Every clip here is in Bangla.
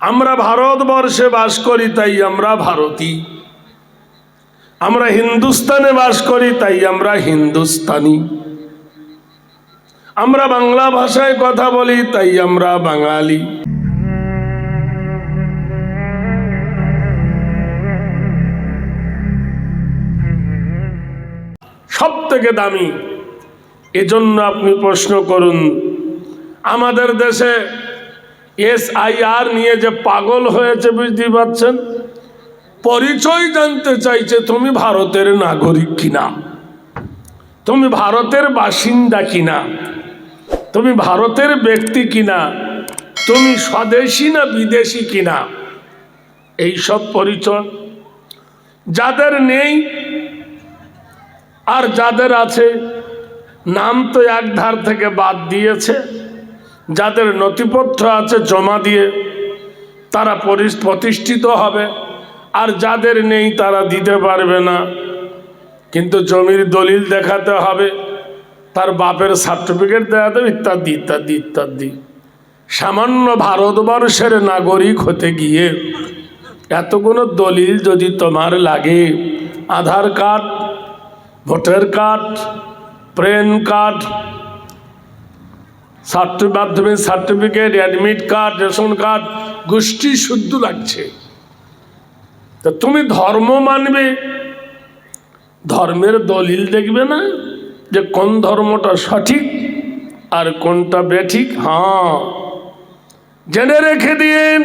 আমরা ভারতবর্ষে বাস করি তাই আমরা ভারতী, আমরা হিন্দুস্তানে বাস করি তাই আমরা হিন্দুস্তানি, আমরা বাংলা ভাষায় কথা বলি তাই আমরা বাঙালি। সব থেকে দামি। এজন্য আপনি প্রশ্ন করুন, আমাদের দেশে SIR নিয়ে যে পাগল হয়েছে বুঝতে পারছেন, পরিচয় জানতে চাইছে তুমি ভারতের নাগরিক কিনা, তুমি ভারতের বাসিন্দা কিনা, তুমি ভারতের ব্যক্তি কিনা, তুমি স্বদেশী না বিদেশি কিনা, এই সব পরিচয় যাদের নেই আর যাদের আছে নাম তো এক ধার থেকে বাদ দিয়েছে, যাদের নথিপত্র আছে জমা দিয়ে তারা প্রতিষ্ঠিত হবে, আর যাদের নেই তারা দিতে পারবে না। কিন্তু জমির দলিল দেখাতে হবে, তার বাপের সার্টিফিকেট দেখাতে হবে, ইত্যাদি ইত্যাদি ইত্যাদি। সামান্য ভারতবর্ষের নাগরিক হতে গিয়ে এতগুলো দলিল যদি তোমার লাগে, Aadhaar card, voter card, PAN card, Madhyamik certificate, admit card, ration card, গোষ্ঠী শুদ্ধ লাগছে, তা তুমি ধর্ম মানবে, ধর্মের দলিল দেখবে না যে কোন ধর্মটা সঠিক আর কোনটা বেঠিক। হ্যাঁ, জেনে রেখে দিন,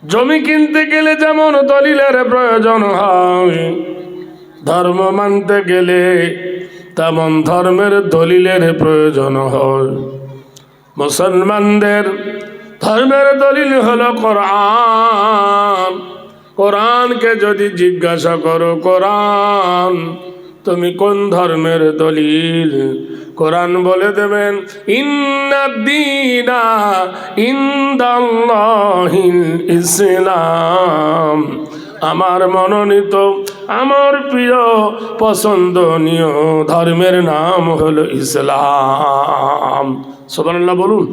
জমি কিনতে গেলে যেমন দলিলের প্রয়োজন হয়, ধর্ম মানতে গেলে তেমন ধর্মের দলিলের প্রয়োজন হয়। মুসলমানদের ধর্মের দলিল হলো কোরআন। কোরআনকে যদি জিজ্ঞাসা করো, কোরআন তুমি কোন ধর্মের দলিল, কোরআন বলে দেবেন ইন্নাদ-দীনা ইনদাল্লাহিল ইসলাম, আমার মনোনীত, আমার প্রিয় পছন্দনীয় ধর্মের নাম হলো ইসলাম। সুবহানাল্লাহ বলুন।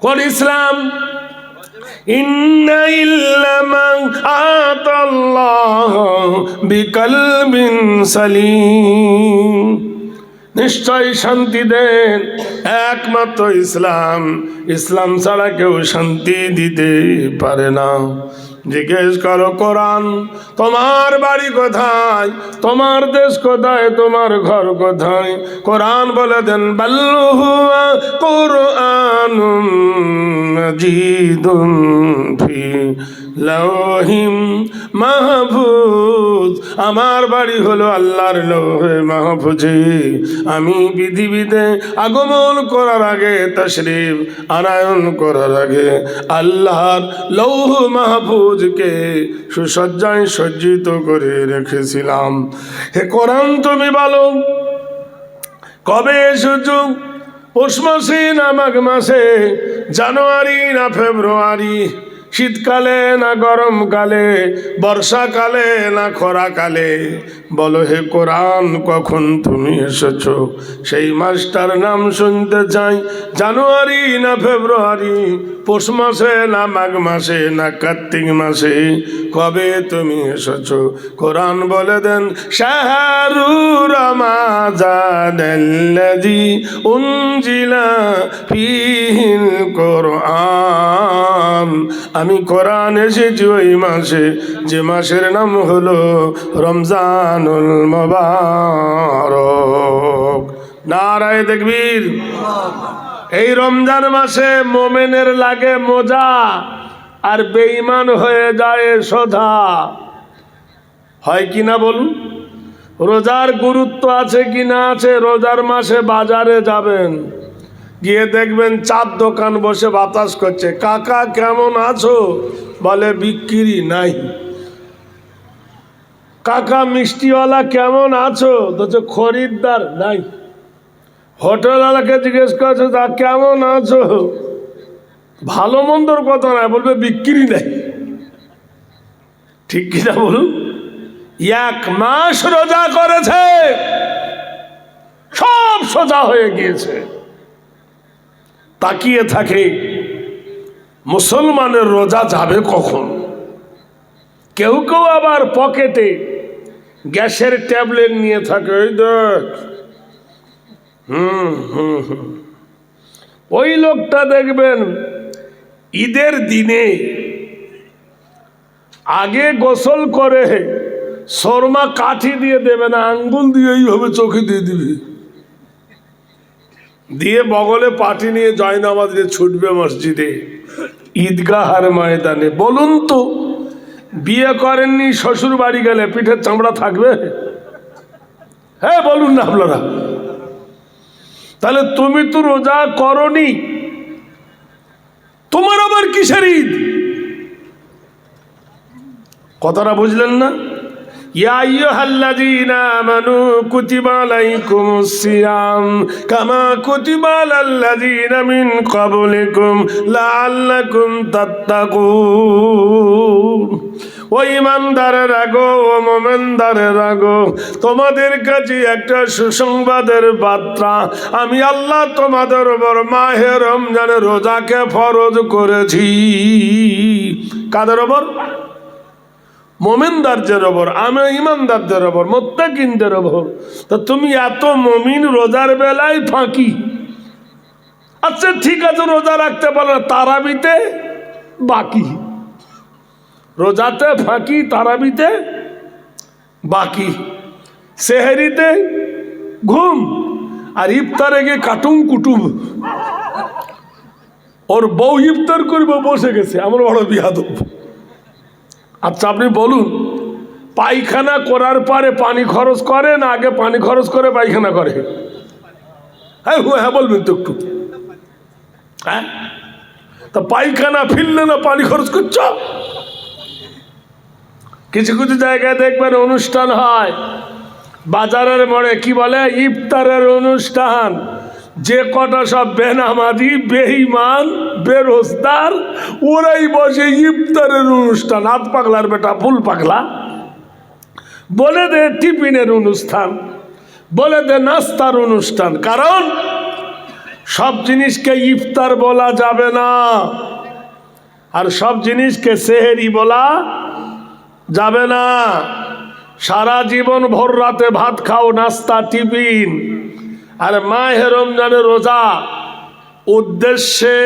কোন ইসলাম? ইন্না ইল্লামান আতাল্লাহ বিকলবিন সালিম, নিশ্চয় শান্তি দেন একমাত্র ইসলাম, ইসলাম ছাড়া কেউ শান্তি দিতে পারে না। জিজ্ঞেস করো কোরআন তোমার বাড়ি কোথায়, তোমার দেশ কোথায়, তোমার ঘর কোথায়, কোরআন বলে দেন বাল হুয়া কুরআনুম মাজিদুন ফি লাওহিম মাহফুজ, আমার বাড়ি হলো আল্লাহর লৌহে মাহফুজে। আমি পৃথিবীতে আগমন করার আগে, তাশরীফ আনায়ন করার আগে আল্লাহর লৌহ মাহফুজকে সুসজ্জায় সজ্জিত করে রেখেছিলাম। হে কোরআন তুমি বলো কবে এসেছো? পৌষ মাসে না মাঘ মাসে, জানুয়ারি না ফেব্রুয়ারি, শীতকালে না গরমকালে, বর্ষাকালে না খরাকালে, বলো হে কোরআন কখন তুমি এসেছো? সেই মাসটার নাম শুনতে চাই। জানুয়ারি না ফেব্রুয়ারি, পৌষ মাসে না মাঘ মাসে না কার্তিক মাসে, কবে তুমি এসেছো? কোরআন বলে দেন শাহরু রমাজানাল্লাযী উনজিলা ফীহিল কোরআন, আমি কোরআন এসেছি ওই মাসে যে মাসের নাম হলো রমজানুল মুবারক। নারায়ে তাকবীর। এই রমজান মাসে মোমেনের লাগে মোজা আর বেঈমান হয়ে যায় সোধা, হয় কিনা বলুন? রোজার গুরুত্ব আছে কিনা আছে? রোজার মাসে বাজারে যাবেন, গিয়ে দেখবেন চার দোকান বসে বাতাস করছে, কাকা কেমন আছো? বলে বিক্রি নাই। কাকা মিষ্টিওয়ালা কেমন আছো? বলছে খরিদ্দার নাই। হোটেলওয়ালাকে জিজ্ঞেস করছে তা কেমন আছো? ভালো মন্দর কথা নাই, বলবে বিক্রি নাই। ঠিক কিনা বলুন? এক মাস রোজা করেছে, সব সোজা হয়ে গিয়েছে, তাকিয়ে থাকে মুসলমানের রোজা যাবে কখন? কেউ কেউ আবার পকেটে গ্যাসের ট্যাবলেট নিয়ে থাকে, ওই দেখ ওই লোকটা দেখবেন ঈদের দিনে আগে গোসল করে শর্মা কাঠি দিয়ে দেবে না, আঙ্গুল দিয়ে এইভাবে চোখে দিয়ে দিবে, দিয়ে বগলে পাটি নিয়ে জয়নামাজ দিয়ে ছুটবে মসজিদে, ঈদগাহার ময়দানে। বলুন তো, বিয়ে করেননি, শ্বশুর বাড়ি গেলে পিঠের চামড়া থাকবে? হ্যাঁ বলুন না আপনারা। তাহলে তুমি তো রোজা করনি, তোমার আবার কিসের ঈদ? কথাটা বুঝলেন না? ইয়া আইয়ুহাল্লাযীনা আমানু কুতিবা আলাইকুমুস সিয়াম কামা কুতিবা আলাল্লাযীনা মিন ক্বাবলিকুম লাআল্লাকুম তাত্তাকুন। ও ঈমানদারেরা গো, ও মুমিনদারেরা গো, তোমাদের কাছে একটা সুসংবাদের বার্তা। আমি আল্লাহ তোমাদের উপর মাহে রমজানের রোজাকে ফরজ করেছি। কাদের উপর? মুমিনদারদের ওপর, আমি ইমানদারদের ওপর, মুত্তাকিনদের ওপর। তো তুমি এত মুমিন রোজার বেলায় ফাঁকি। আচ্ছা ঠিক আছে, রোজা রাখতে পারো, তারাবিতে বাকি, রোজাতে ফাঁকি, তারাবিতে বাকি, সেহরিতে ঘুম, আর ইফতারে গিয়ে কাটুম কুটুম। ওর বউ ইফতার করবে বসে গেছে, আমার বড় বিয়াদব। আচ্ছা আপনি বলুন, পায়খানা করার পরে পানি খরচ করে না আগে পানি খরচ করে পায়খানা করে? হ্যাঁ হ্যাঁ বলবেন তো একটু। হ্যাঁ, তা পায়খানা ফিরলে না পানি খরচ করছ? কিছু কিছু জায়গায় দেখবেন অনুষ্ঠান হয় বাজারের মোড়ে, কি বলে ইফতারের অনুষ্ঠান, যে কটা সব বেনামাজি, বেঈমান, বেরোজগার, ওরাই বসে ইফতারের অনুষ্ঠান। হাত পাগলার বেটা, ফুল পাগলা, বলে দে টিফিনের অনুষ্ঠান, বলে দে নাস্তার অনুষ্ঠান। কারণ সব জিনিসকে ইফতার বলা যাবে না, আর সব জিনিসকে সেহেরি বলা যাবে না। সারা জীবন ভোর রাতে ভাত খাও, নাস্তা, টিফিন, আর মাহে রমজানের রোজা উদ্দেশ্যে,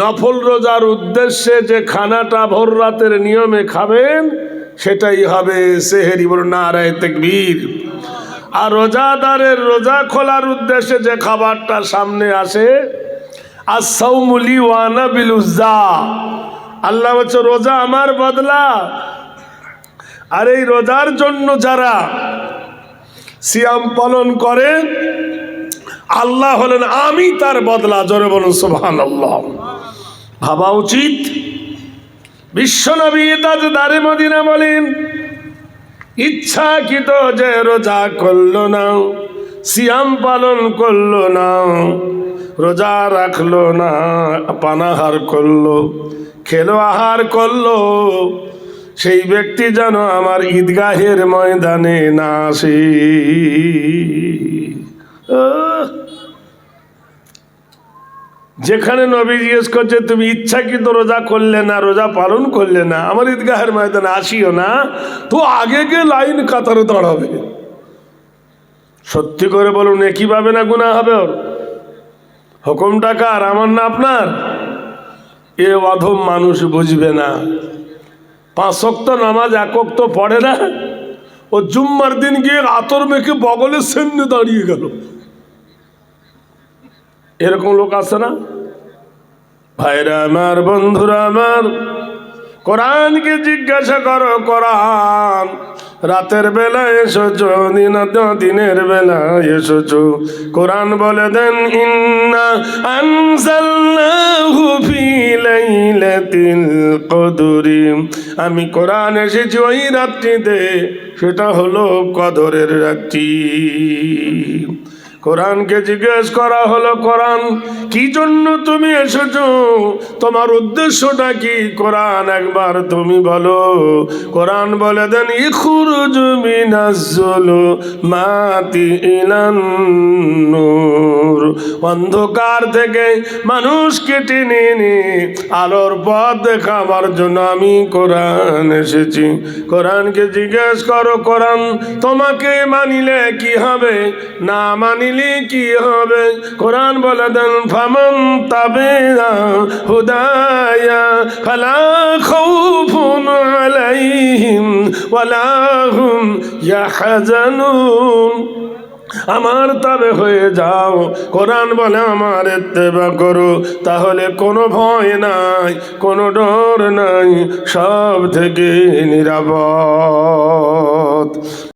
নফল রোজার উদ্দেশ্যে যে খানাটা ভোর রাতের নিয়মে খাবেন সেটাই হবে সেহেরি। বলুন নারায়ে তাকবীর। আর রোজাদারের রোজা খোলার উদ্দেশ্যে যে খাবারটা সামনে আসে, as-sawmu li wa ana bil uzza, আল্লাহ বলছে রোজা আমার বদলা। আর এই রোজার জন্য যারা সিয়াম পালন করে, আল্লাহ হলেন আমি তার বদলা। জোরে বলুন সুবহানাল্লাহ। ভাবা উচিত। বিশ্বনবী তাজদারে মদিনা বলেন, ইচ্ছাকৃত যে রোজা করলো না, সিয়াম পালন করলো না, রোজা রাখলো না, পানাহার করলো, খেলো আহার করলো, সেই ব্যক্তি যেন আমার ঈদগাহের ময়দানে না আসে। যেখানে নবী জিজ্ঞেস করছে তুমি ইচ্ছাকৃত রোজা করলে না, রোজা পালন করলে না, আমার ঈদগাহের ময়দানে আসিও না, তো আগে গিয়ে লাইন কাতারে দাঁড়াবে। সত্যি করে বলুন, একই পাবে না গুনাহ হবে ওর? হুকুমটা কার? আমার না আপনার? এ অধম মানুষ বুঝবে না। 5 ওয়াক্ত নামাজ 1 ওয়াক্ত পড়ে না, ও জুম্মার দিন গিয়ে আতর মেখে বগলের সামনে দাঁড়িয়ে গেল। এরকম লোক আছে না? ভাইরা আমার, বন্ধুরা আমার, কোরআনকে জিজ্ঞাসা করো। কোরআন রাতের বেলা এসেছো, দিনের বেলা এসেছো। কোরআন বলে দেন, ইন্না আনজালনাহু ফি লাইলাতিল কদরি, আমি কোরআন এসেছি ওই রাত্রিতে, সেটা হলো কদরের রাত্রি। কোরআনকে জিজ্ঞেস করা হলো, কোরআন কি জন্য তুমি এসেছো, তোমার উদ্দেশ্যটা কি? কোরআন একবার তুমি বলো। কোরআন বলে দেন, ইখরুজ মিনাজ যুলুমাতি ইলান নূর, অন্ধকার থেকে মানুষকে টেনে এনে আলোর পথ দেখাবার জন্য আমি কোরআন এসেছি। কোরআনকে জিজ্ঞেস করো, কোরআন তোমাকে মানিলে কি হবে, না মানিলে কি হবে? কোরআন বলে দেন, ফামান তাবিআ হুদায়া ফালা খাউফুন আলাইহিম ওয়ালা হুম ইয়াহজানুন। আমার তবে হয়ে যাও, কোরআন বলে আমার ইত্তেবা করো, তাহলে কোনো ভয় নাই, কোনো ডর নাই, সব থেকে নিরাপদ।